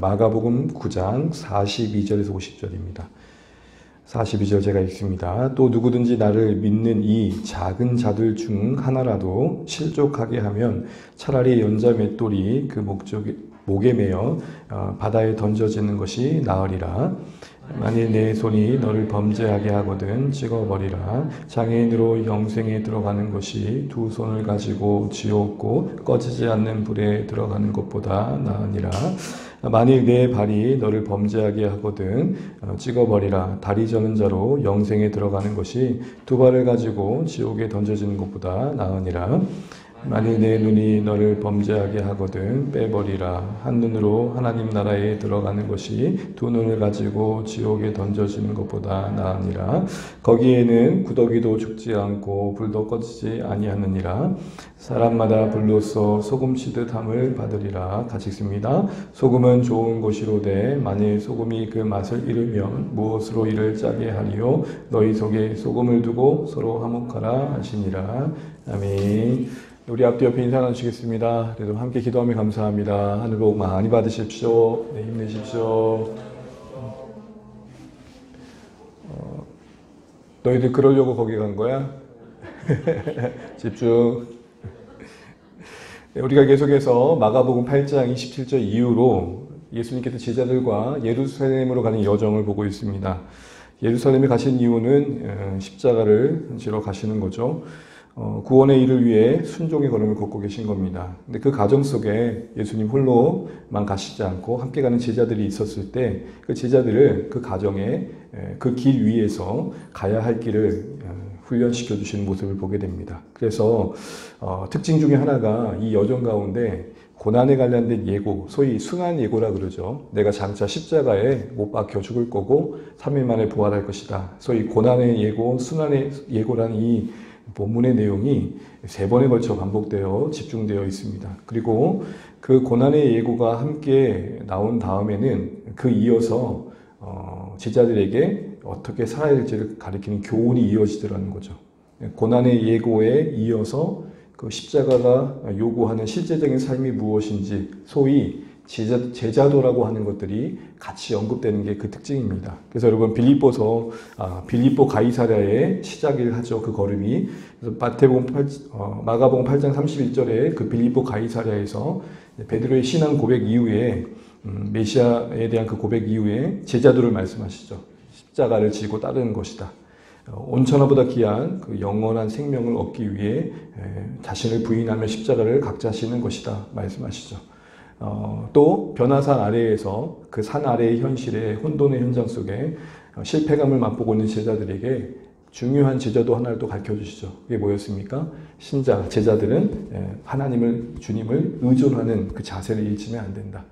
마가복음 9장 42절에서 50절입니다. 42절 제가 읽습니다. 또 누구든지 나를 믿는 이 작은 자들 중 하나라도 실족하게 하면 차라리 연자 맷돌이 그 목에 매어 바다에 던져지는 것이 나으리라. 만일 내 손이 너를 범죄하게 하거든 찍어버리라. 장애인으로 영생에 들어가는 것이 두 손을 가지고 쥐었고 꺼지지 않는 불에 들어가는 것보다 나으니라. 만일 내 발이 너를 범죄하게 하거든 찍어버리라. 다리 저는 자로 영생에 들어가는 것이 두 발을 가지고 지옥에 던져지는 것보다 나으니라. 만일 내 눈이 너를 범죄하게 하거든 빼버리라. 한 눈으로 하나님 나라에 들어가는 것이 두 눈을 가지고 지옥에 던져지는 것보다 나으니라. 거기에는 구더기도 죽지 않고 불도 꺼지지 아니하느니라. 사람마다 불로써 소금 치듯 함을 받으리라. 같이 읽습니다. 소금은 좋은 것이로되 만일 소금이 그 맛을 잃으면 무엇으로 이를 짜게 하리요. 너희 속에 소금을 두고 서로 화목하라 하시니라. 아멘. 우리 앞뒤 옆에 인사 나누시겠습니다. 그래도 함께 기도하며 감사합니다. 하늘 복 많이 받으십시오. 네, 힘내십시오. 너희들 그러려고 거기 간 거야? 집중. 우리가 계속해서 마가복음 8장 27절 이후로 예수님께서 제자들과 예루살렘으로 가는 여정을 보고 있습니다. 예루살렘에 가신 이유는 십자가를 지러 가시는 거죠. 구원의 일을 위해 순종의 걸음을 걷고 계신 겁니다. 근데 그 과정 속에 예수님 홀로만 가시지 않고 함께 가는 제자들이 있었을 때 그 제자들을 그 과정에 그 길 위에서 가야 할 길을 훈련시켜 주시는 모습을 보게 됩니다. 그래서 특징 중에 하나가 이 여정 가운데 고난에 관련된 예고, 소위 순환 예고라 그러죠. 내가 장차 십자가에 못 박혀 죽을 거고 3일 만에 부활할 것이다. 소위 고난의 예고, 순환의 예고라는 이 본문의 내용이 3번에 걸쳐 반복되어 집중되어 있습니다. 그리고 그 고난의 예고가 함께 나온 다음에는 그 이어서 제자들에게 어떻게 살아야 될지를 가리키는 교훈이 이어지더라는 거죠. 고난의 예고에 이어서 그 십자가가 요구하는 실제적인 삶이 무엇인지 소위 제자도라고 하는 것들이 같이 언급되는 게 그 특징입니다. 그래서 여러분 빌립보 가이사랴의 시작을 하죠. 그 걸음이. 그래서 마가복음 8장 31절에 그 빌립보 가이사랴에서 베드로의 신앙 고백 이후에 메시아에 대한 그 고백 이후에 제자도를 말씀하시죠. 십자가를 지고 따르는 것이다. 온천하보다 귀한 그 영원한 생명을 얻기 위해 자신을 부인하며 십자가를 각자 지는 것이다 말씀하시죠. 또 변화산 아래에서 그 산 아래의 현실의 혼돈의 현장 속에 실패감을 맛보고 있는 제자들에게 중요한 제자도 하나를 또 가르쳐주시죠. 그게 뭐였습니까? 제자들은 하나님을, 주님을 의존하는 그 자세를 잃지면 안 된다.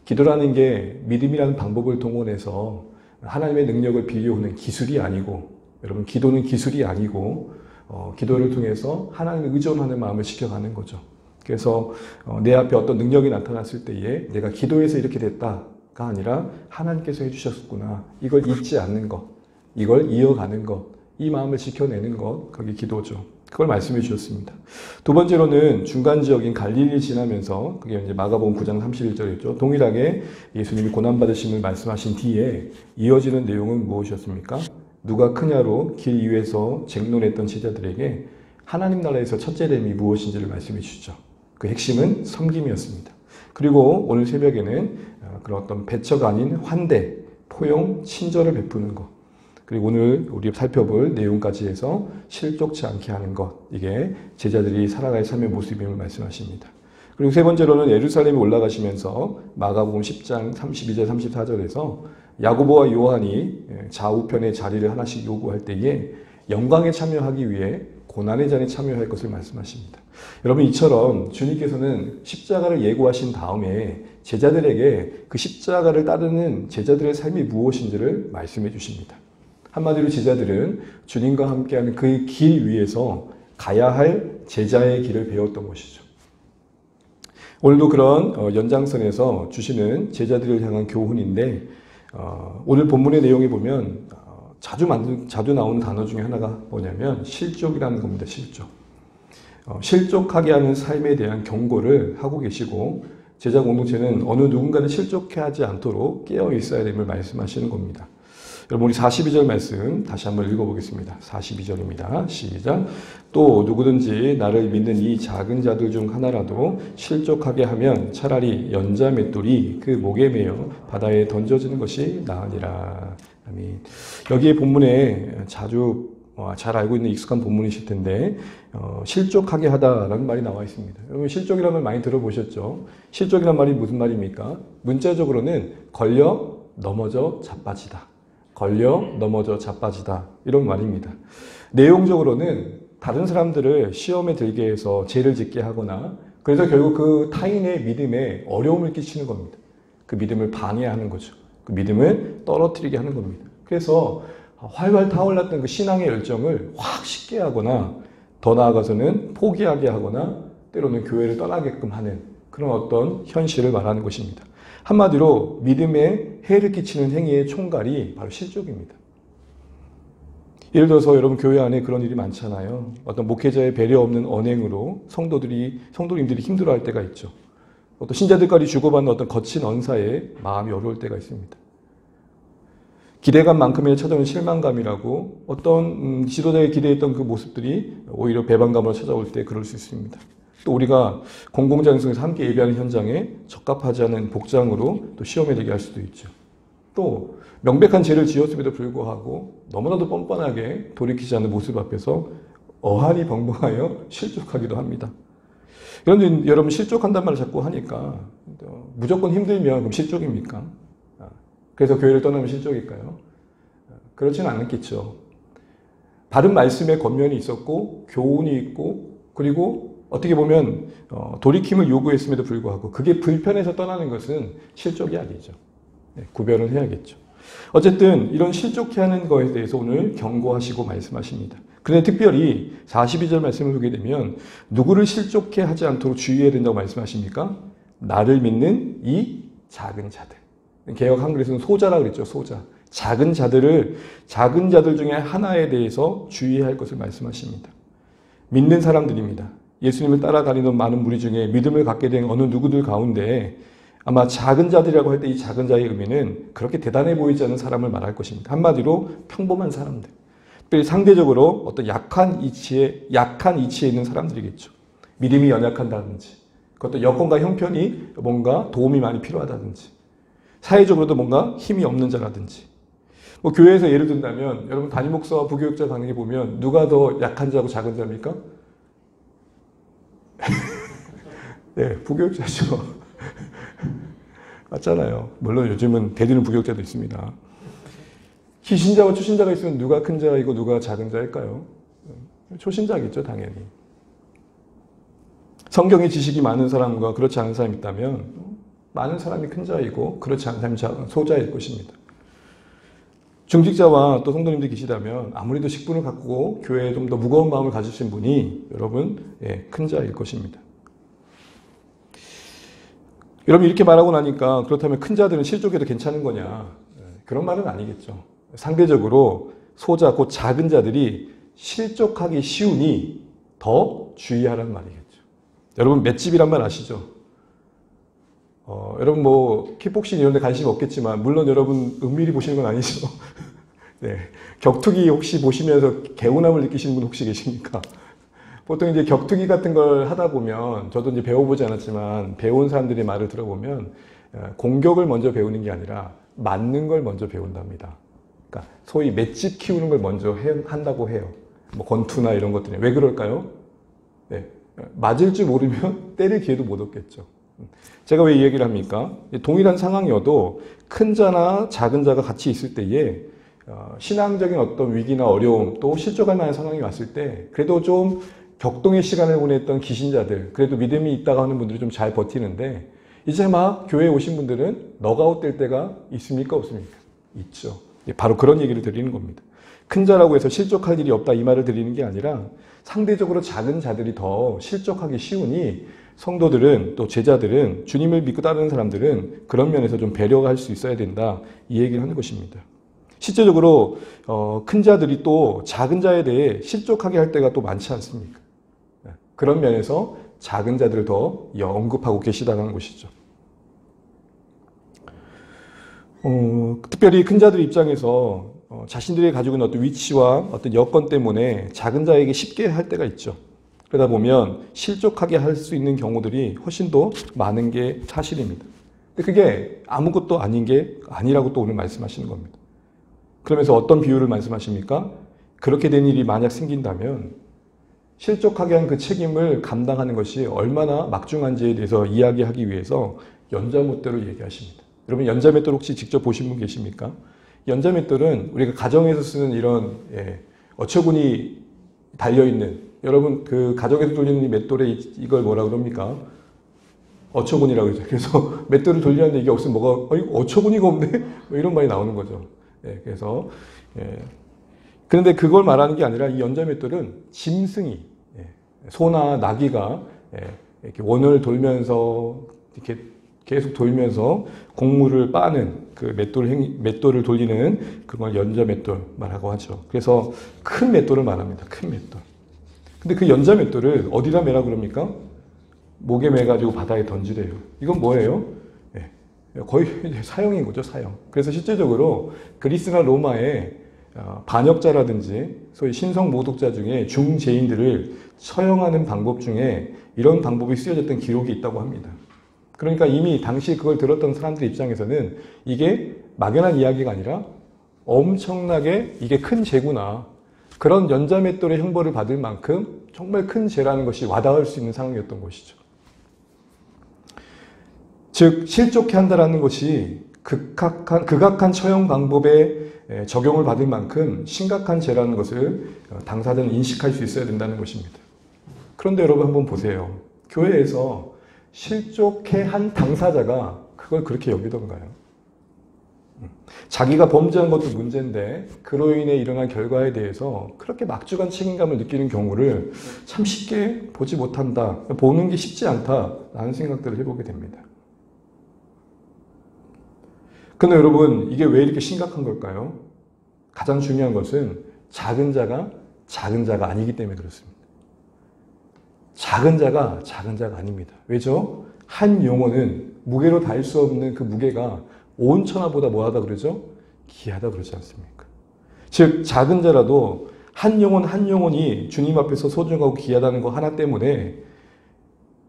기도라는 게 믿음이라는 방법을 동원해서 하나님의 능력을 빌려오는 기술이 아니고, 여러분 기도는 기술이 아니고 기도를 통해서 하나님을 의존하는 마음을 지켜가는 거죠. 그래서 내 앞에 어떤 능력이 나타났을 때에 내가 기도해서 이렇게 됐다가 아니라 하나님께서 해주셨구나. 이걸 잊지 않는 것, 이걸 이어가는 것, 이 마음을 지켜내는 것, 그게 기도죠. 그걸 말씀해 주셨습니다. 두 번째로는 중간 지역인 갈릴리 지나면서 그게 이제 마가복음 9장 31절이었죠. 동일하게 예수님이 고난받으심을 말씀하신 뒤에 이어지는 내용은 무엇이었습니까? 누가 크냐로 길 위에서 쟁론했던 제자들에게 하나님 나라에서 첫째됨이 무엇인지를 말씀해 주시죠. 그 핵심은 섬김이었습니다. 그리고 오늘 새벽에는 그런 어떤 배척 아닌 환대, 포용, 친절을 베푸는 것. 그리고 오늘 우리 살펴볼 내용까지 해서 실족치 않게 하는 것. 이게 제자들이 살아갈 삶의 모습임을 말씀하십니다. 그리고 세 번째로는 예루살렘에 올라가시면서 마가복음 10장 32절 34절에서 야고보와 요한이 좌우편의 자리를 하나씩 요구할 때에 영광에 참여하기 위해 고난의 자리에 참여할 것을 말씀하십니다. 여러분 이처럼 주님께서는 십자가를 예고하신 다음에 제자들에게 그 십자가를 따르는 제자들의 삶이 무엇인지를 말씀해 주십니다. 한마디로 제자들은 주님과 함께하는 그 길 위에서 가야 할 제자의 길을 배웠던 것이죠. 오늘도 그런 연장선에서 주시는 제자들을 향한 교훈인데 오늘 본문의 내용에 보면 자주 나오는 단어 중에 하나가 뭐냐면 실족이라는 겁니다. 실족하게 하는 삶에 대한 경고를 하고 계시고 제자 공동체는 어느 누군가를 실족해 하지 않도록 깨어 있어야 됨을 말씀하시는 겁니다. 여러분 우리 42절 말씀 다시 한번 읽어보겠습니다. 42절입니다. 시작. 또 누구든지 나를 믿는 이 작은 자들 중 하나라도 실족하게 하면 차라리 연자 맷돌이 그 목에 매여 바다에 던져지는 것이 나으니라. 아멘. 여기에 본문에 자주 잘 알고 있는 익숙한 본문이실 텐데 실족하게 하다라는 말이 나와 있습니다. 여러분 실족이라는 말 많이 들어보셨죠? 실족이라는 말이 무슨 말입니까? 문자적으로는 걸려 넘어져 자빠지다. 걸려 넘어져 자빠지다 이런 말입니다. 내용적으로는 다른 사람들을 시험에 들게 해서 죄를 짓게 하거나 그래서 결국 그 타인의 믿음에 어려움을 끼치는 겁니다. 그 믿음을 방해하는 거죠. 그 믿음을 떨어뜨리게 하는 겁니다. 그래서 활활 타올랐던 그 신앙의 열정을 확 식게 하거나 더 나아가서는 포기하게 하거나 때로는 교회를 떠나게끔 하는 그런 어떤 현실을 말하는 것입니다. 한마디로 믿음에 해를 끼치는 행위의 총괄이 바로 실족입니다. 예를 들어서 여러분 교회 안에 그런 일이 많잖아요. 어떤 목회자의 배려 없는 언행으로 성도님들이 힘들어할 때가 있죠. 어떤 신자들끼리 주고받는 어떤 거친 언사에 마음이 어려울 때가 있습니다. 기대감만큼이나 찾아오는 실망감이라고 어떤 지도자의 기대했던 그 모습들이 오히려 배반감으로 찾아올 때 그럴 수 있습니다. 또 우리가 공공장소에서 함께 예배하는 현장에 적합하지 않은 복장으로 또 시험에 들게 할 수도 있죠. 또 명백한 죄를 지었음에도 불구하고 너무나도 뻔뻔하게 돌이키지 않는 모습 앞에서 어안이 벙벙하여 실족하기도 합니다. 그런데 여러분 실족한단 말을 자꾸 하니까 무조건 힘들면 그럼 실족입니까? 그래서 교회를 떠나면 실족일까요? 그렇지는 않겠죠. 바른 말씀의 권면이 있었고 교훈이 있고 그리고 어떻게 보면 돌이킴을 요구했음에도 불구하고 그게 불편해서 떠나는 것은 실족이 아니죠. 네, 구별을 해야겠죠. 어쨌든 이런 실족해 하는 것에 대해서 오늘 경고하시고 말씀하십니다. 그런데 특별히 42절 말씀을 보게 되면 누구를 실족해 하지 않도록 주의해야 된다고 말씀하십니까? 나를 믿는 이 작은 자들. 개역 한글에서는 소자라고 그랬죠. 소자. 작은 자들 중에 하나에 대해서 주의해야 할 것을 말씀하십니다. 믿는 사람들입니다. 예수님을 따라다니던 많은 무리 중에 믿음을 갖게 된 어느 누구들 가운데 아마 작은 자들이라고 할 때 이 작은 자의 의미는 그렇게 대단해 보이지 않는 사람을 말할 것입니다. 한마디로 평범한 사람들. 특별히 상대적으로 어떤 약한 이치에 있는 사람들이겠죠. 믿음이 연약한다든지, 그것도 여건과 형편이 뭔가 도움이 많이 필요하다든지, 사회적으로도 뭔가 힘이 없는 자라든지. 뭐 교회에서 예를 든다면 여러분 담임 목사와 부교육자 관계 보면 누가 더 약한 자고 작은 자입니까? 네, 부교육자죠. 맞잖아요. 물론 요즘은 대드는 부교육자도 있습니다. 희신자와 초신자가 있으면 누가 큰 자이고 누가 작은 자일까요? 초신자겠죠, 당연히. 성경의 지식이 많은 사람과 그렇지 않은 사람이 있다면 많은 사람이 큰 자이고 그렇지 않은 사람이 소자일 것입니다. 중직자와 또 성도님들이 계시다면 아무래도 식분을 갖고 교회에 좀 더 무거운 마음을 가지신 분이 여러분 큰 자일 것입니다. 여러분 이렇게 말하고 나니까 그렇다면 큰 자들은 실족해도 괜찮은 거냐? 그런 말은 아니겠죠. 상대적으로 소자, 곧 작은 자들이 실족하기 쉬우니 더 주의하라는 말이겠죠. 여러분 맷집이란 말 아시죠? 여러분 뭐 킥복싱 이런 데 관심 없겠지만 물론 여러분 은밀히 보시는 건 아니죠. 네. 격투기 혹시 보시면서 개운함을 느끼시는 분 혹시 계십니까? 보통 이제 격투기 같은 걸 하다 보면 저도 이제 배워보지 않았지만 배운 사람들의 말을 들어보면 공격을 먼저 배우는 게 아니라 맞는 걸 먼저 배운답니다. 그러니까 소위 맷집 키우는 걸 먼저 한다고 해요. 뭐 권투나 이런 것들이. 왜 그럴까요? 네. 맞을 줄 모르면 때릴 기회도 못 얻겠죠. 제가 왜 이 얘기를 합니까? 동일한 상황이어도 큰 자나 작은 자가 같이 있을 때에 신앙적인 어떤 위기나 어려움 또 실족할 만한 상황이 왔을 때 그래도 좀 격동의 시간을 보냈던 기신자들, 그래도 믿음이 있다고 하는 분들이 좀 잘 버티는데 이제 막 교회에 오신 분들은 넉아웃 될 때가 있습니까? 없습니까? 있죠. 바로 그런 얘기를 드리는 겁니다. 큰 자라고 해서 실족할 일이 없다 이 말을 드리는 게 아니라 상대적으로 작은 자들이 더 실족하기 쉬우니 성도들은 또 제자들은 주님을 믿고 따르는 사람들은 그런 면에서 좀 배려할 수 있어야 된다 이 얘기를 하는 것입니다. 실제적으로 큰 자들이 또 작은 자에 대해 실족하게 할 때가 또 많지 않습니까? 그런 면에서 작은 자들을 더 언급하고 계시다는 것이죠. 특별히 큰 자들 입장에서 자신들이 가지고 있는 어떤 위치와 어떤 여건 때문에 작은 자에게 쉽게 할 때가 있죠. 그러다 보면 실족하게 할 수 있는 경우들이 훨씬 더 많은 게 사실입니다. 근데 그게 아무것도 아닌 게 아니라고 또 오늘 말씀하시는 겁니다. 그러면서 어떤 비유를 말씀하십니까? 그렇게 된 일이 만약 생긴다면 실족하게 한 그 책임을 감당하는 것이 얼마나 막중한지에 대해서 이야기하기 위해서 연자맷돌을 얘기하십니다. 여러분 연자맷돌 혹시 직접 보신 분 계십니까? 연자맷돌은 우리가 가정에서 쓰는 이런 어처구니 달려있는 여러분 그 가정에서 돌리는 이 맷돌에 이걸 뭐라 그럽니까? 어처구니라고 그러죠. 그래서 맷돌을 돌리는데 이게 없으면 뭐가 이거 어처구니가 없네? 뭐 이런 말이 나오는 거죠. 그래서 그런데 그걸 말하는 게 아니라 이 연자맷돌은 짐승이 소나 나귀가 이렇게 원을 돌면서 이렇게 계속 돌면서 곡물을 빠는 그 맷돌을 돌리는 그걸 연자맷돌 말하고 하죠. 그래서 큰 맷돌을 말합니다. 큰 맷돌. 근데 그 연자맷돌을 어디다 매라 그럽니까? 목에 매가지고 바다에 던지래요. 이건 뭐예요? 거의 사형인 거죠, 사형. 그래서 실제적으로 그리스나 로마의 반역자라든지 소위 신성 모독자 중에 중죄인들을 처형하는 방법 중에 이런 방법이 쓰여졌던 기록이 있다고 합니다. 그러니까 이미 당시 그걸 들었던 사람들 입장에서는 이게 막연한 이야기가 아니라 엄청나게 이게 큰 죄구나. 그런 연자맷돌의 형벌을 받을 만큼 정말 큰 죄라는 것이 와닿을 수 있는 상황이었던 것이죠. 즉 실족해 한다라는 것이 극악한 처형 방법에 적용을 받을 만큼 심각한 죄라는 것을 당사자는 인식할 수 있어야 된다는 것입니다. 그런데 여러분 한번 보세요. 교회에서 실족해 한 당사자가 그걸 그렇게 여기던가요? 자기가 범죄한 것도 문제인데 그로 인해 일어난 결과에 대해서 그렇게 막중한 책임감을 느끼는 경우를 참 쉽게 보지 못한다. 보는 게 쉽지 않다라는 생각들을 해보게 됩니다. 그런데 여러분 이게 왜 이렇게 심각한 걸까요? 가장 중요한 것은 작은 자가 아니기 때문에 그렇습니다. 작은 자가 아닙니다. 왜죠? 한 영혼은 무게로 닿을 수 없는 그 무게가 온 천하보다 뭐하다 그러죠? 귀하다 그러지 않습니까? 즉 작은 자라도 한 영혼이 주님 앞에서 소중하고 귀하다는 거 하나 때문에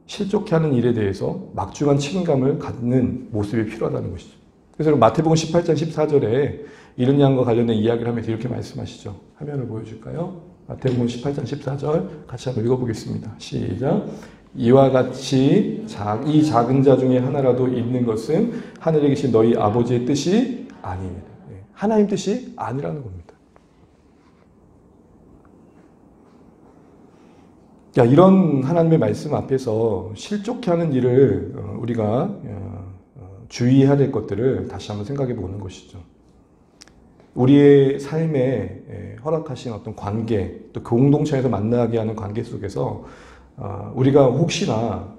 실족해 하는 일에 대해서 막중한 책임감을 갖는 모습이 필요하다는 것이죠. 그래서 마태복음 18장 14절에 이런 양과 관련된 이야기를 하면서 이렇게 말씀하시죠. 화면을 보여줄까요? 마태복음 18장 14절 같이 한번 읽어보겠습니다. 시작. 이와 같이 이 작은 자 중에 하나라도 있는 것은 하늘에 계신 너희 아버지의 뜻이 아닙니다. 하나님 뜻이 아니라는 겁니다. 이런 하나님의 말씀 앞에서 실족해 하는 일을 우리가 주의해야 될 것들을 다시 한번 생각해 보는 것이죠. 우리의 삶에 허락하신 어떤 관계, 또 그 공동체에서 만나게 하는 관계 속에서 우리가 혹시나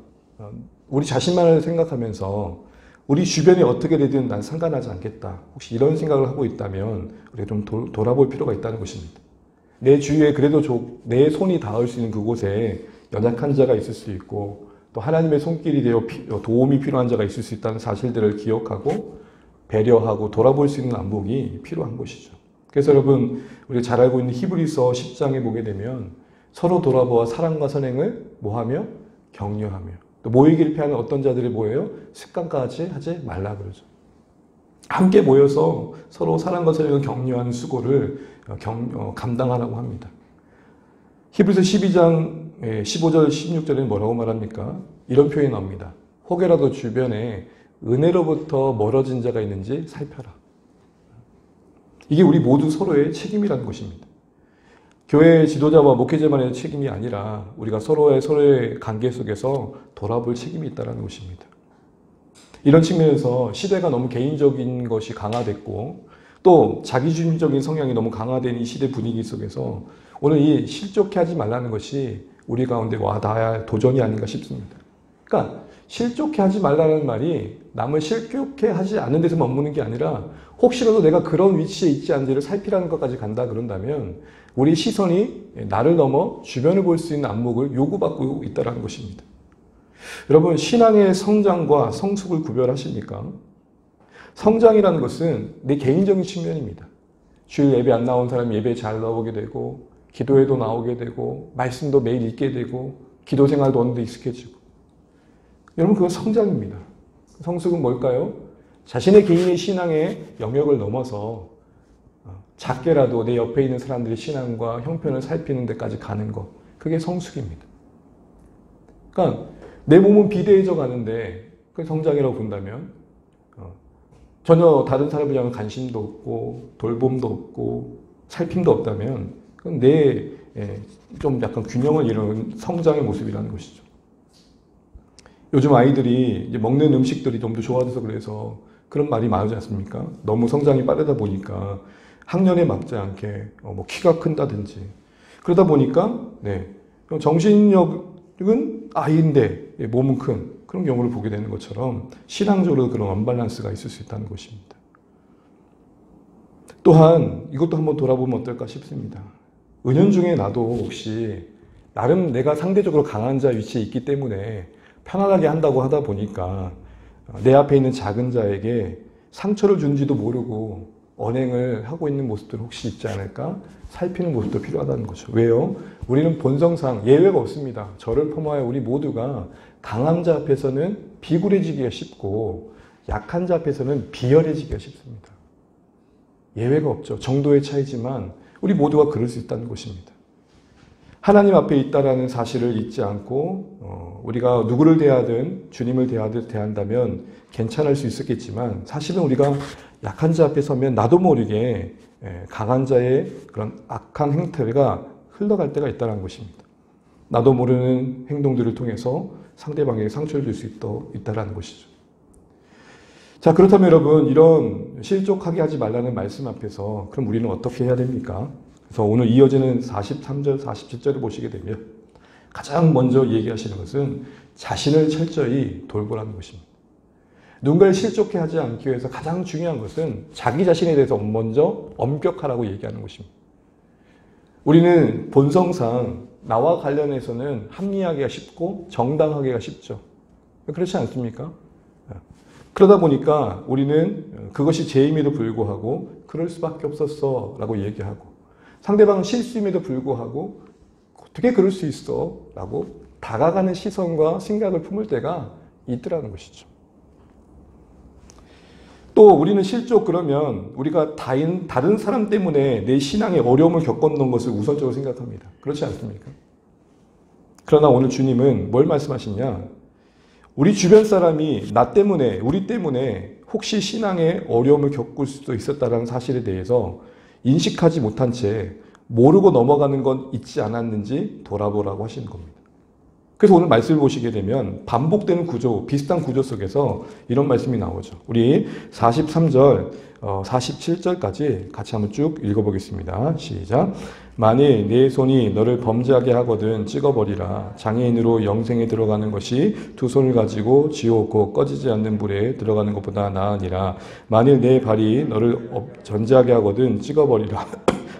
우리 자신만을 생각하면서 우리 주변이 어떻게 되든 난 상관하지 않겠다. 혹시 이런 생각을 하고 있다면 우리가 좀 돌아볼 필요가 있다는 것입니다. 내 주위에 그래도 내 손이 닿을 수 있는 그곳에 연약한 자가 있을 수 있고 또 하나님의 손길이 되어 도움이 필요한 자가 있을 수 있다는 사실들을 기억하고 배려하고 돌아볼 수 있는 안목이 필요한 것이죠. 그래서 여러분 우리가 잘 알고 있는 히브리서 10장에 보게 되면 서로 돌아보아 사랑과 선행을 뭐하며? 격려하며 또 모이기를 피하는 어떤 자들이 뭐예요? 습관까지 하지 말라 그러죠. 함께 모여서 서로 사랑과 선행을 격려하는 수고를 감당하라고 합니다. 히브리서 12장 15절 16절에는 뭐라고 말합니까? 이런 표현이 나옵니다. 혹여라도 주변에 은혜로부터 멀어진 자가 있는지 살펴라. 이게 우리 모두 서로의 책임이라는 것입니다. 교회 지도자와 목회자만의 책임이 아니라 우리가 서로의 관계 속에서 돌아볼 책임이 있다는 것입니다. 이런 측면에서 시대가 너무 개인적인 것이 강화됐고 또 자기중심적인 성향이 너무 강화된 이 시대 분위기 속에서 오늘 이 실족해 하지 말라는 것이 우리 가운데 와닿아야 할 도전이 아닌가 싶습니다. 그러니까 실족해 하지 말라는 말이 남을 실족해 하지 않는 데서 머무는 게 아니라 혹시라도 내가 그런 위치에 있지 않은지를 살피라는 것까지 간다 그런다면 우리 시선이 나를 넘어 주변을 볼 수 있는 안목을 요구받고 있다는 것입니다. 여러분 신앙의 성장과 성숙을 구별하십니까? 성장이라는 것은 내 개인적인 측면입니다. 주일 예배 안 나온 사람이 예배 잘 나오게 되고, 기도회도 나오게 되고, 말씀도 매일 읽게 되고, 기도 생활도 어느 정도 익숙해지고. 여러분, 그건 성장입니다. 성숙은 뭘까요? 자신의 개인의 신앙의 영역을 넘어서 작게라도 내 옆에 있는 사람들의 신앙과 형편을 살피는 데까지 가는 것. 그게 성숙입니다. 그러니까 내 몸은 비대해져 가는데 그게 성장이라고 본다면 전혀 다른 사람을 향한 관심도 없고 돌봄도 없고 살핌도 없다면 그건 내 좀 약간 균형을 이루는 성장의 모습이라는 것이죠. 요즘 아이들이 이제 먹는 음식들이 좀 더 좋아져서 그래서 그런 말이 많지 않습니까? 너무 성장이 빠르다 보니까 학년에 맞지 않게 뭐 키가 큰다든지 그러다 보니까 정신력은 아이인데 몸은 큰 그런 경우를 보게 되는 것처럼 신앙적으로 그런 언밸런스가 있을 수 있다는 것입니다. 또한 이것도 한번 돌아보면 어떨까 싶습니다. 은연중에 나도 혹시 나름 내가 상대적으로 강한 자 위치에 있기 때문에 편안하게 한다고 하다 보니까 내 앞에 있는 작은 자에게 상처를 준지도 모르고 언행을 하고 있는 모습들 혹시 있지 않을까? 살피는 모습도 필요하다는 거죠. 왜요? 우리는 본성상 예외가 없습니다. 저를 포함하여 우리 모두가 강한 자 앞에서는 비굴해지기가 쉽고 약한 자 앞에서는 비열해지기가 쉽습니다. 예외가 없죠. 정도의 차이지만 우리 모두가 그럴 수 있다는 것입니다. 하나님 앞에 있다라는 사실을 잊지 않고 우리가 누구를 대하든 주님을 대하듯 대한다면 괜찮을 수 있었겠지만 사실은 우리가 약한 자 앞에 서면 나도 모르게 강한 자의 그런 악한 행태가 흘러갈 때가 있다는 것입니다. 나도 모르는 행동들을 통해서 상대방에게 상처를 줄 수 있다는 것이죠. 자, 그렇다면 여러분 이런 실족하게 하지 말라는 말씀 앞에서 그럼 우리는 어떻게 해야 됩니까? 그래서 오늘 이어지는 43절, 47절을 보시게 되면 가장 먼저 얘기하시는 것은 자신을 철저히 돌보라는 것입니다. 누군가를 실족해 하지 않기 위해서 가장 중요한 것은 자기 자신에 대해서 먼저 엄격하라고 얘기하는 것입니다. 우리는 본성상 나와 관련해서는 합리하기가 쉽고 정당하기가 쉽죠. 그렇지 않습니까? 그러다 보니까 우리는 그것이 죄임에도 불구하고 그럴 수밖에 없었어 라고 얘기하고 상대방은 실수임에도 불구하고 어떻게 그럴 수 있어 라고 다가가는 시선과 생각을 품을 때가 있더라는 것이죠. 또 우리는 실족 그러면 우리가 다른 사람 때문에 내 신앙에 어려움을 겪었던 것을 우선적으로 생각합니다. 그렇지 않습니까? 그러나 오늘 주님은 뭘 말씀하시냐? 우리 주변 사람이 나 때문에, 우리 때문에 혹시 신앙에 어려움을 겪을 수도 있었다는 사실에 대해서 인식하지 못한 채 모르고 넘어가는 건 있지 않았는지 돌아보라고 하시는 겁니다. 그래서 오늘 말씀을 보시게 되면 반복되는 구조, 비슷한 구조 속에서 이런 말씀이 나오죠. 우리 43절, 47절까지 같이 한번 쭉 읽어보겠습니다. 시작. 만일 네 손이 너를 범죄하게 하거든 찍어버리라. 장애인으로 영생에 들어가는 것이 두 손을 가지고 지옥 곧 꺼지지 않는 불에 들어가는 것보다 나으니라. 만일 네 발이 너를 전제하게 하거든 찍어버리라.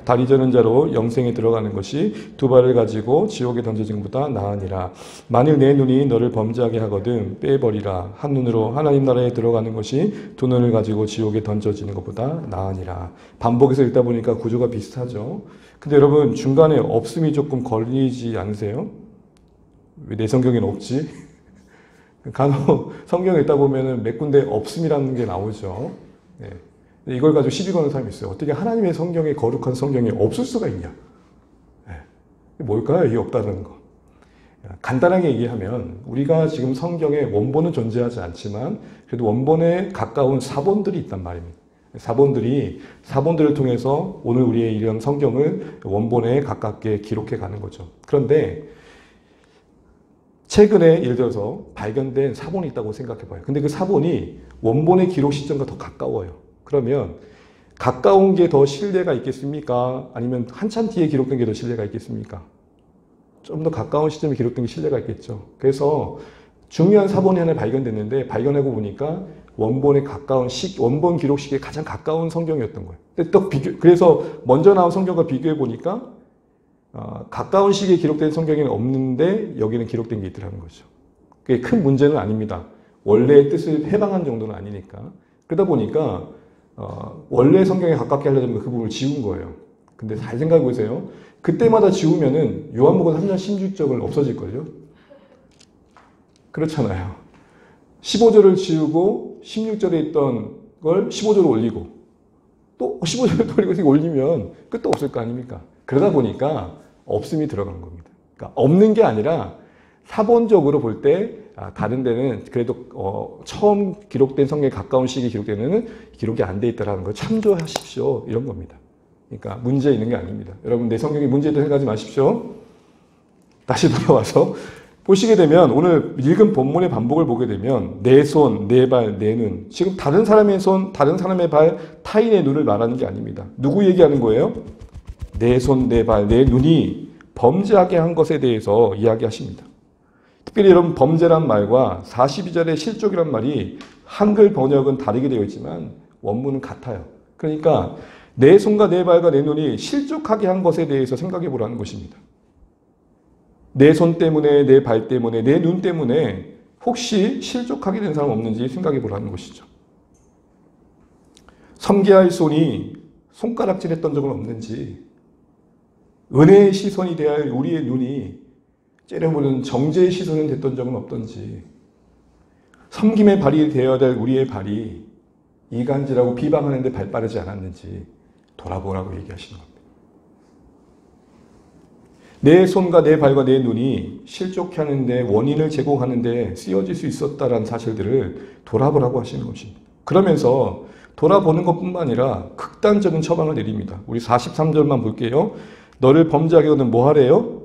다리 저는 자로 영생에 들어가는 것이 두 발을 가지고 지옥에 던져진 것보다 나으니라. 만일 내 눈이 너를 범죄하게 하거든 빼버리라. 한 눈으로 하나님 나라에 들어가는 것이 두 눈을 가지고 지옥에 던져지는 것보다 나으니라. 반복해서 읽다 보니까 구조가 비슷하죠. 근데 여러분 중간에 없음이 조금 걸리지 않으세요? 왜 내 성경에는 없지? 간혹 성경 읽다 보면은 몇 군데 없음이라는 게 나오죠. 네. 이걸 가지고 시비 거는 사람이 있어요. 어떻게 하나님의 성경에 거룩한 성경에 없을 수가 있냐? 네. 뭘까요? 이게 없다는 거. 간단하게 얘기하면 우리가 지금 성경에 원본은 존재하지 않지만 그래도 원본에 가까운 사본들이 있단 말입니다. 사본들을 통해서 오늘 우리의 이런 성경을 원본에 가깝게 기록해 가는 거죠. 그런데 최근에 예를 들어서 발견된 사본이 있다고 생각해 봐요. 근데 그 사본이 원본의 기록 시점과 더 가까워요. 그러면 가까운 게 더 신뢰가 있겠습니까? 아니면 한참 뒤에 기록된 게 더 신뢰가 있겠습니까? 좀 더 가까운 시점에 기록된 게 신뢰가 있겠죠. 그래서 중요한 사본이 하나 발견됐는데 발견하고 보니까 원본에 가까운 원본 기록 시기에 가장 가까운 성경이었던 거예요. 근데 또 그래서 먼저 나온 성경과 비교해 보니까 가까운 시기에 기록된 성경에는 없는데 여기는 기록된 게 있더라는 거죠. 그게 큰 문제는 아닙니다. 원래의 뜻을 해방한 정도는 아니니까. 그러다 보니까 원래 성경에 가깝게 하려면 그 부분을 지운 거예요. 근데 잘 생각해 보세요. 그때마다 지우면은 요한복음 3장 16절은 없어질걸요? 그렇잖아요. 15절을 지우고 16절에 있던 걸 15절로 올리고 또 15절을 올리고 올리면 끝도 없을 거 아닙니까? 그러다 보니까 없음이 들어간 겁니다. 그러니까 없는 게 아니라 사본적으로 볼 때 다른 데는 그래도 처음 기록된 성경에 가까운 시기에 기록된 데는 기록이 안 돼 있다는 걸 참조하십시오. 이런 겁니다. 그러니까 문제 있는 게 아닙니다. 여러분 내 성경에 문제 있다고 생각하지 마십시오. 다시 돌아와서 보시게 되면 오늘 읽은 본문의 반복을 보게 되면 내 손, 내 발, 내 눈. 지금 다른 사람의 손, 다른 사람의 발, 타인의 눈을 말하는 게 아닙니다. 누구 얘기하는 거예요? 내 손, 내 발, 내 눈이 범죄하게 한 것에 대해서 이야기하십니다. 특별히 여러분 범죄란 말과 42절의 실족이란 말이 한글 번역은 다르게 되어 있지만 원문은 같아요. 그러니까 내 손과 내 발과 내 눈이 실족하게 한 것에 대해서 생각해 보라는 것입니다. 내 손 때문에, 내 발 때문에, 내 눈 때문에 혹시 실족하게 된 사람 없는지 생각해 보라는 것이죠. 섬겨야 할 손이 손가락질했던 적은 없는지, 은혜의 시선이 되어야 할 우리의 눈이 째려보는 정죄의 시선이 됐던 적은 없던지, 섬김의 발이 되어야 될 우리의 발이 이간질하고 비방하는데 발 빠르지 않았는지 돌아보라고 얘기하시는 겁니다. 내 손과 내 발과 내 눈이 실족해 하는데 원인을 제공하는데 쓰여질 수 있었다는 사실들을 돌아보라고 하시는 것입니다. 그러면서 돌아보는 것뿐만 아니라 극단적인 처방을 내립니다. 우리 43절만 볼게요. 너를 범죄하게 하거든 뭐 하래요?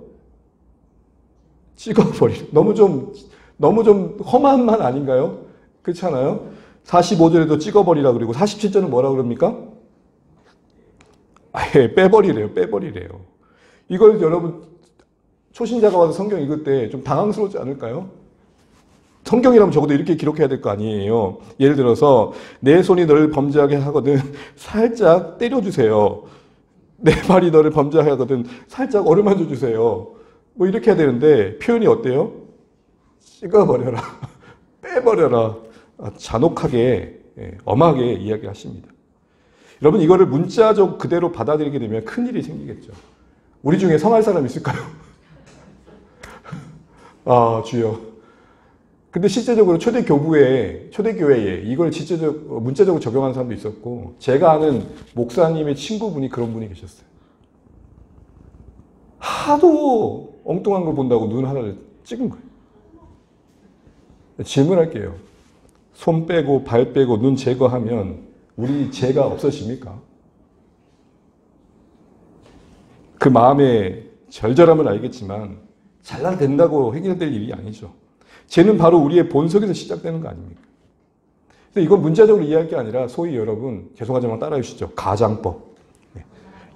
찍어버리라. 너무 좀 험한 말 아닌가요? 그렇잖아요? 45절에도 찍어버리라 그리고 47절은 뭐라 그럽니까? 아예 빼버리래요. 이걸 여러분 초신자가 와서 성경 읽을 때 좀 당황스럽지 않을까요? 성경이라면 적어도 이렇게 기록해야 될 거 아니에요. 예를 들어서 내 손이 너를 범죄하게 하거든 살짝 때려주세요. 내 발이 너를 범죄하게 하거든 살짝 어루만져 주세요. 뭐 이렇게 해야 되는데 표현이 어때요? 찍어버려라. 빼버려라. 잔혹하게 엄하게 이야기하십니다. 여러분 이거를 문자적 그대로 받아들이게 되면 큰일이 생기겠죠. 우리 중에 성할 사람 있을까요? 주여. 근데 실제적으로 초대교회에 이걸 문자적으로 적용하는 사람도 있었고, 제가 아는 목사님의 친구분이 그런 분이 계셨어요. 하도 엉뚱한 걸 본다고 눈 하나를 찍은 거예요. 질문할게요. 손 빼고 발 빼고 눈 제거하면 우리 죄가 없어집니까? 그 마음의 절절함을 알겠지만 잘라도 된다고 해결될 일이 아니죠. 죄는 바로 우리의 본성에서 시작되는 거 아닙니까? 이건 문자적으로 이해할 게 아니라 소위 여러분 죄송하지만 따라해 주시죠. 가장법.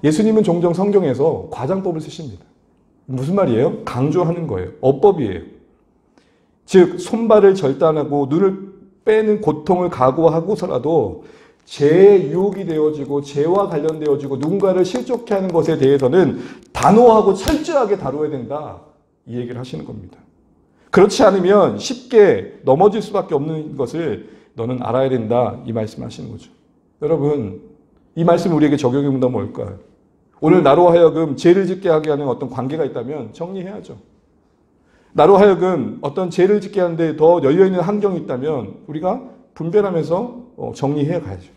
예수님은 종종 성경에서 과장법을 쓰십니다. 무슨 말이에요? 강조하는 거예요. 어법이에요. 즉 손발을 절단하고 눈을 빼는 고통을 각오하고서라도 죄의 유혹이 되어지고 죄와 관련되어지고 누군가를 실족해 하는 것에 대해서는 단호하고 철저하게 다뤄야 된다. 이 얘기를 하시는 겁니다. 그렇지 않으면 쉽게 넘어질 수밖에 없는 것을 너는 알아야 된다. 이 말씀 하시는 거죠. 여러분 이 말씀 우리에게 적용해 본다면 뭘까요? 오늘 나로 하여금 죄를 짓게 하게 하는 어떤 관계가 있다면 정리해야죠. 나로 하여금 어떤 죄를 짓게 하는데 더 열려있는 환경이 있다면 우리가 분별하면서 정리해 가야죠.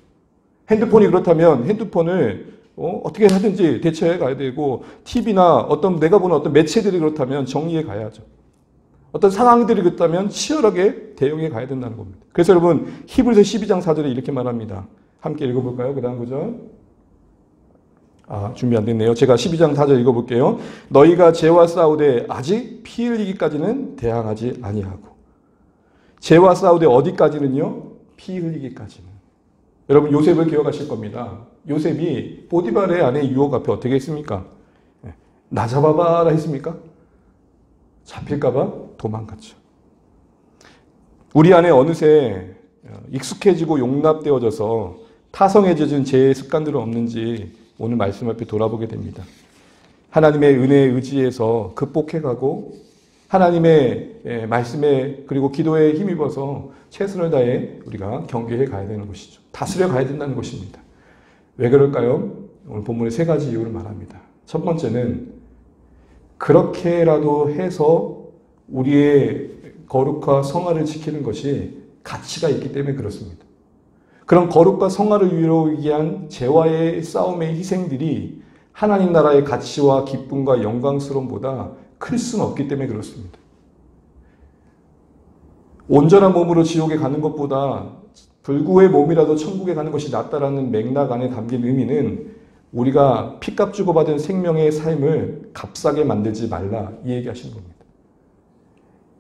핸드폰이 그렇다면 핸드폰을 어떻게 하든지 대처해 가야 되고, TV나 내가 보는 어떤 매체들이 그렇다면 정리해 가야죠. 어떤 상황들이 그렇다면 치열하게 대응해 가야 된다는 겁니다. 그래서 여러분 히브리서 12장 4절에 이렇게 말합니다. 함께 읽어볼까요? 그 다음 구절. 준비 안 됐네요. 제가 12장 4절 읽어볼게요. 너희가 죄와 싸우되 아직 피 흘리기까지는 대항하지 아니하고. 죄와 싸우되 어디까지는요? 피 흘리기까지는. 여러분 요셉을 기억하실 겁니다. 요셉이 보디발의 아내 유혹 앞에 어떻게 했습니까? 나 잡아봐라 했습니까? 잡힐까봐 도망갔죠. 우리 안에 어느새 익숙해지고 용납되어져서 타성에 젖은 죄의 습관들은 없는지 오늘 말씀 앞에 돌아보게 됩니다. 하나님의 은혜에 의지해서 극복해가고 하나님의 말씀에 그리고 기도에 힘입어서 최선을 다해 우리가 경계해 가야 되는 것이죠. 다스려 가야 된다는 것입니다. 왜 그럴까요? 오늘 본문에 세 가지 이유를 말합니다. 첫 번째는 그렇게라도 해서 우리의 거룩과 성화를 지키는 것이 가치가 있기 때문에 그렇습니다. 그런 거룩과 성화를 이루기 위한 죄와의 싸움의 희생들이 하나님 나라의 가치와 기쁨과 영광스러움보다 클 수는 없기 때문에 그렇습니다. 온전한 몸으로 지옥에 가는 것보다 불구의 몸이라도 천국에 가는 것이 낫다라는 맥락 안에 담긴 의미는 우리가 피값 주고 받은 생명의 삶을 값싸게 만들지 말라 이 얘기하시는 겁니다.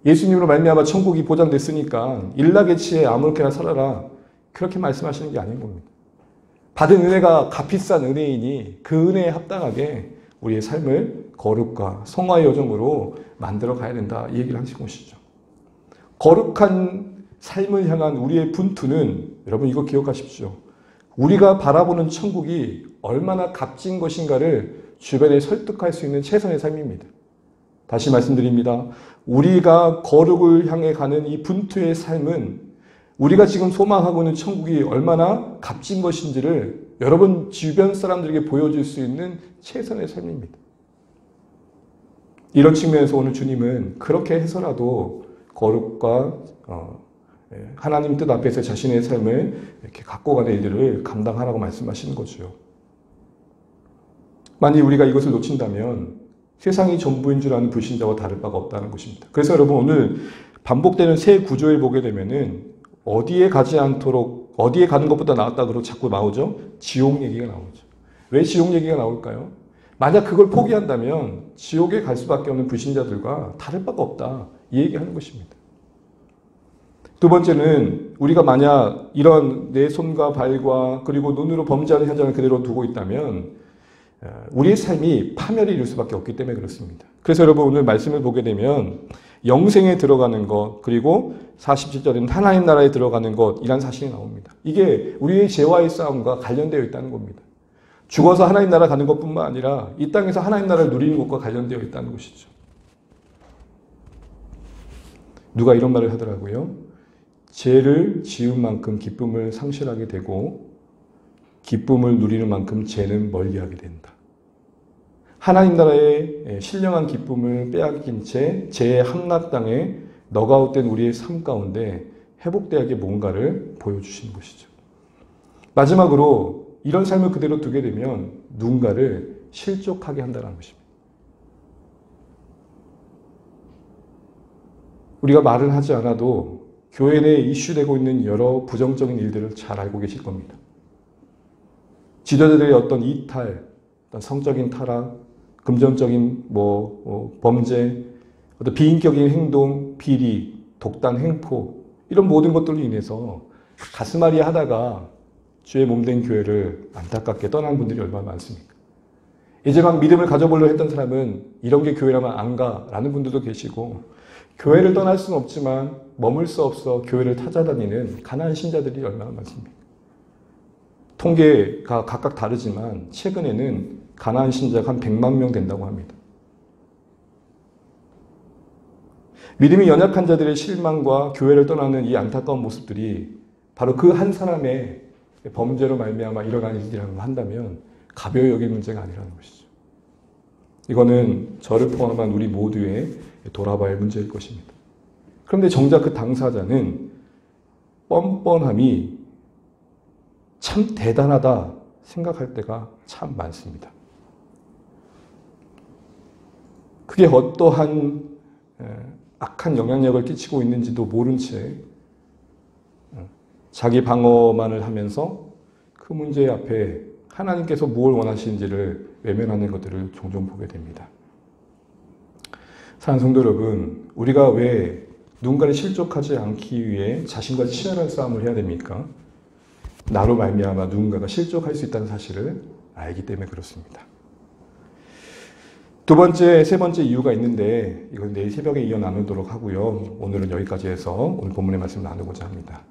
예수님으로 말미암아 천국이 보장됐으니까 일나개치에 아무렇게나 살아라 그렇게 말씀하시는 게 아닌 겁니다. 받은 은혜가 값비싼 은혜이니 그 은혜에 합당하게 우리의 삶을 거룩과 성화의 여정으로 만들어 가야 된다 이 얘기를 하신 것이죠. 거룩한 삶을 향한 우리의 분투는 여러분 이거 기억하십시오. 우리가 바라보는 천국이 얼마나 값진 것인가를 주변에 설득할 수 있는 최선의 삶입니다. 다시 말씀드립니다. 우리가 거룩을 향해 가는 이 분투의 삶은 우리가 지금 소망하고 있는 천국이 얼마나 값진 것인지를 여러분 주변 사람들에게 보여줄 수 있는 최선의 삶입니다. 이런 측면에서 오늘 주님은 그렇게 해서라도 거룩과 하나님 뜻 앞에서 자신의 삶을 이렇게 갖고 가는 일들을 감당하라고 말씀하시는 거죠. 만약 우리가 이것을 놓친다면 세상이 전부인 줄 아는 불신자와 다를 바가 없다는 것입니다. 그래서 여러분 오늘 반복되는 새 구조를 보게 되면은 어디에 가지 않도록 어디에 가는 것보다 낫다 그러고 자꾸 나오죠. 지옥 얘기가 나오죠. 왜 지옥 얘기가 나올까요? 만약 그걸 포기한다면 지옥에 갈 수밖에 없는 불신자들과 다를 바가 없다. 이 얘기하는 것입니다. 두 번째는 우리가 만약 이런 내 손과 발과 그리고 눈으로 범죄하는 현장을 그대로 두고 있다면 우리의 삶이 파멸이 이룰 수밖에 없기 때문에 그렇습니다. 그래서 여러분 오늘 말씀을 보게 되면 영생에 들어가는 것 그리고 47절에는 하나님 나라에 들어가는 것이라는 사실이 나옵니다. 이게 우리의 죄와의 싸움과 관련되어 있다는 겁니다. 죽어서 하나님 나라 가는 것뿐만 아니라 이 땅에서 하나님 나라를 누리는 것과 관련되어 있다는 것이죠. 누가 이런 말을 하더라고요. 죄를 지은 만큼 기쁨을 상실하게 되고 기쁨을 누리는 만큼 죄는 멀리하게 된다. 하나님 나라의 신령한 기쁨을 빼앗긴 채 죄의 함락당에 너가웃된 우리의 삶 가운데 회복되게 뭔가를 보여주시는 것이죠. 마지막으로 이런 삶을 그대로 두게 되면 누군가를 실족하게 한다는 것입니다. 우리가 말을 하지 않아도 교회 내에 이슈되고 있는 여러 부정적인 일들을 잘 알고 계실 겁니다. 지도자들의 어떤 이탈, 어떤 성적인 타락, 금전적인 범죄, 어떤 비인격적인 행동, 비리, 독단, 횡포 이런 모든 것들로 인해서 가슴앓이 하다가 주의 몸된 교회를 안타깝게 떠난 분들이 얼마나 많습니까? 이제 막 믿음을 가져보려 했던 사람은 이런 게 교회라면 안 가라는 분들도 계시고 교회를 떠날 수는 없지만 머물 수 없어 교회를 찾아다니는 가난한 신자들이 얼마나 많습니까? 통계가 각각 다르지만 최근에는 가난한 신자가 한 100만 명 된다고 합니다. 믿음이 연약한 자들의 실망과 교회를 떠나는 이 안타까운 모습들이 바로 그 한 사람의 범죄로 말미암아 일어난 일이라고 한다면 가벼이 여길 문제가 아니라는 것이죠. 이거는 저를 포함한 우리 모두의 돌아봐야 할 문제일 것입니다. 그런데 정작 그 당사자는 뻔뻔함이 참 대단하다 생각할 때가 참 많습니다. 그게 어떠한 악한 영향력을 끼치고 있는지도 모른 채 자기 방어만을 하면서 그 문제 앞에 하나님께서 무엇을 원하시는지를 외면하는 것들을 종종 보게 됩니다. 사랑하는 성도 여러분, 우리가 왜 누군가를 실족하지 않기 위해 자신과 치열한 싸움을 해야 됩니까? 나로 말미암아 누군가가 실족할 수 있다는 사실을 알기 때문에 그렇습니다. 두 번째, 세 번째 이유가 있는데 이건 내일 새벽에 이어 나누도록 하고요. 오늘은 여기까지 해서 오늘 본문의 말씀을 나누고자 합니다.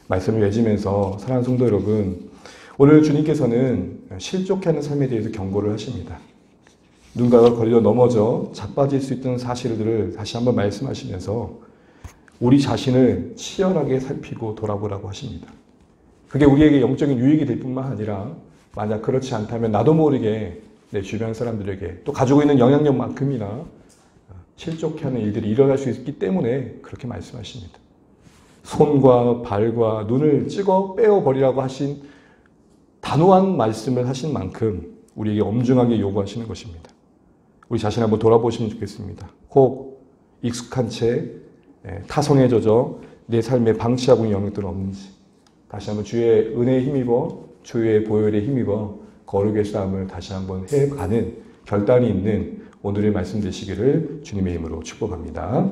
말씀을 맺으면서 사랑하는 성도 여러분, 오늘 주님께서는 실족하는 삶에 대해서 경고를 하십니다. 누군가가 걸려 넘어져 자빠질 수 있던 사실들을 다시 한번 말씀하시면서 우리 자신을 치열하게 살피고 돌아보라고 하십니다. 그게 우리에게 영적인 유익이 될 뿐만 아니라 만약 그렇지 않다면 나도 모르게 내 주변 사람들에게 또 가지고 있는 영향력만큼이나 실족해 하는 일들이 일어날 수 있기 때문에 그렇게 말씀하십니다. 손과 발과 눈을 찍어 빼어버리라고 하신 단호한 말씀을 하신 만큼 우리에게 엄중하게 요구하시는 것입니다. 우리 자신 한번 돌아보시면 좋겠습니다. 혹 익숙한 채 타성에 젖어 내 삶에 방치하고 있는 영역들은 없는지 다시 한번 주의 은혜에 힘입어 주의 보혈에 힘입어 거룩의 싸움을 다시 한번 해가는 결단이 있는 오늘의 말씀 되시기를 주님의 이름으로 축복합니다.